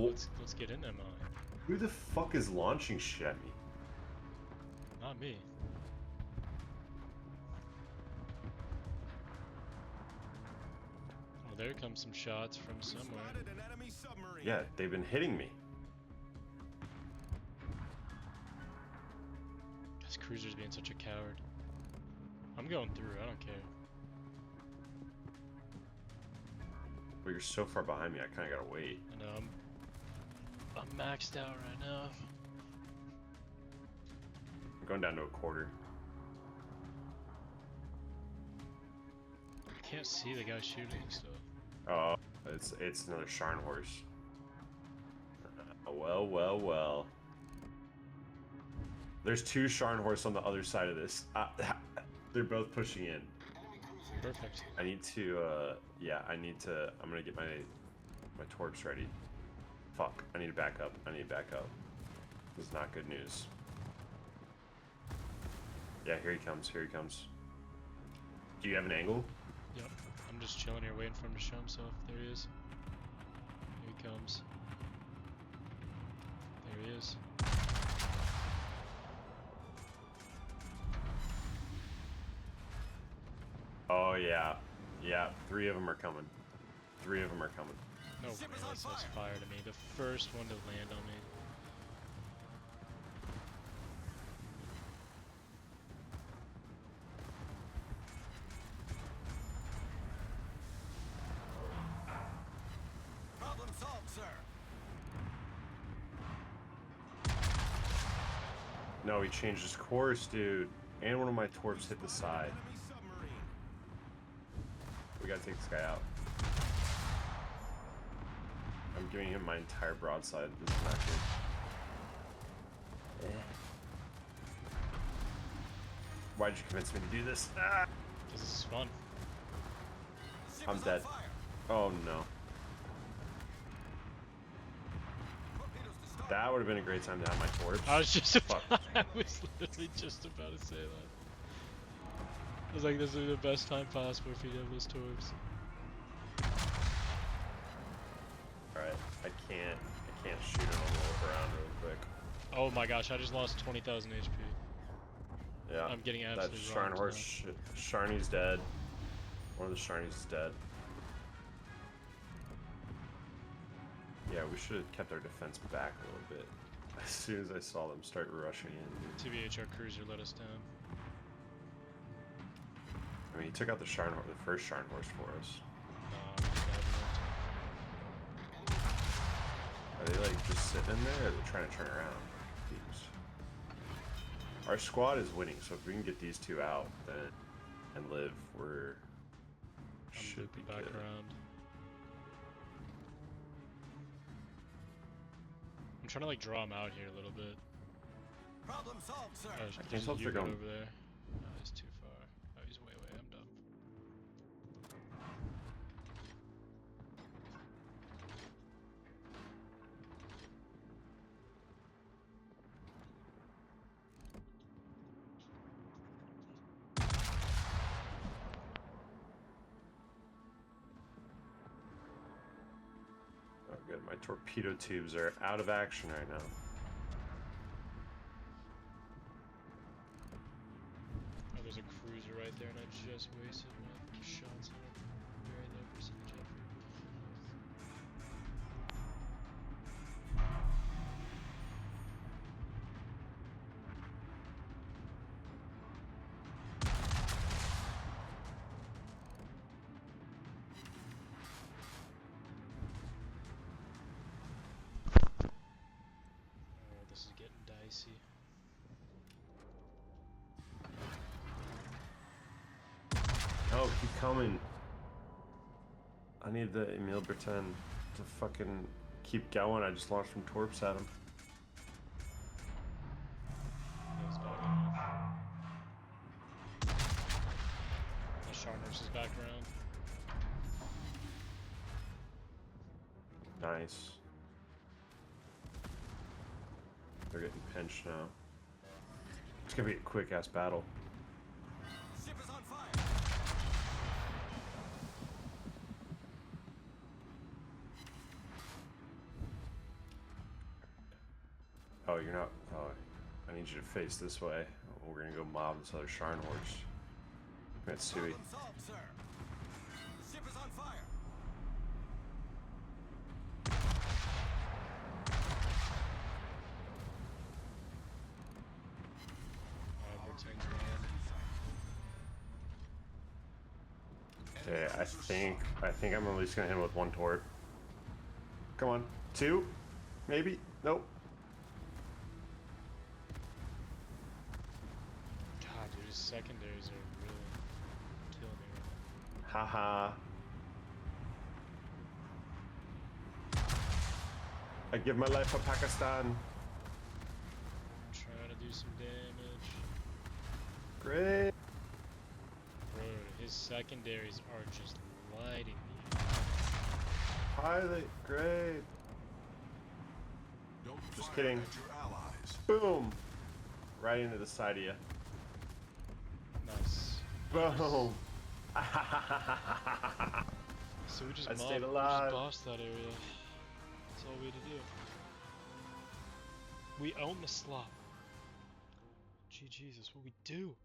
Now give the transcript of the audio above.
let's get in there, man. Who the fuck is launching shit at me? Not me. Oh, there comes some shots from somewhere. Yeah, they've been hitting me. This cruiser's being such a coward. I'm going through, I don't care. But you're so far behind me, I kinda gotta wait. I know, I'm maxed out right now. I'm going down to a quarter. I can't see the guy shooting still. Oh, it's another Sharn horse. Well. There's two Sharn horse on the other side of this. They're both pushing in. Perfect. I need to, yeah, I'm gonna get my torps ready. Fuck, I need to back up. This is not good news. Yeah, here he comes. Do you have an angle? Yep. I'm just chilling here waiting for him to show himself. There he is. Here he comes. There he is. Oh yeah. Yeah, three of them are coming. No way, that says fire to me. The first one to land on me. Problem solved, sir. No, he changed his course, dude. And one of my torps hit the side. We gotta take this guy out. I'm giving him my entire broadside. This is not good. Why'd you convince me to do this? Ah! Because this is fun. I'm dead. Oh no. That would have been a great time to have my torps. I was literally just about to say that. I was like, this would be the best time possible if you have those torps. Alright, I can't shoot him. I'll roll around real quick. Oh my gosh, I just lost 20,000 HP. Yeah. I'm getting absolutely that rocked Sharn horse. Sharny's dead. One of the Sharnies is dead. Yeah, we should have kept our defense back a little bit. As soon as I saw them start rushing in. TBH, our cruiser let us down. I mean, he took out the first Sharn horse for us. Are they like just sitting in there, or are they trying to turn around? Jeez. Our squad is winning, so if we can get these two out, then and live, should be back good. around. I'm trying to like draw him out here a little bit. Problem solved, sir. Oh, I can't there's tell a if they're U-boat going. over there. No, he's too far. Oh, he's way, I'm dumb. Oh, good. My torpedo tubes are out of action right now. Oh, there's a cruiser right there, and I just wasted my shots on it. Very low percentage effort. Oh, this is getting dicey. Oh, keep coming. I need the Emile Bertin to fucking keep going. I just launched some torps at him. Yeah, he's back off. The Sharn horse is back around. Nice. They're getting pinched now. It's gonna be a quick ass battle. Ship is on fire. Oh, you're not. Oh, I need you to face this way. We're gonna go mob this other Sharn horse. Mitsui. Problem solved, sir. Ship is on fire. Alright, we're 10 grand. Okay, I think I'm at least gonna hit him with one tort. Come on, 2, maybe. Nope. God, dude, his secondaries are really killing me right Haha. I give my life for Pakistan. now. I'm trying to do some damage. Great. Bro, his secondaries are just lighting me. Highly great. Don't Just fire kidding. at your allies. Boom. Right into the side of you. Nice. Boom. So we just I mobbed, stayed we alive. just bossed that area. That's all we had to do. We own the slot. Gee, Jesus, what we do?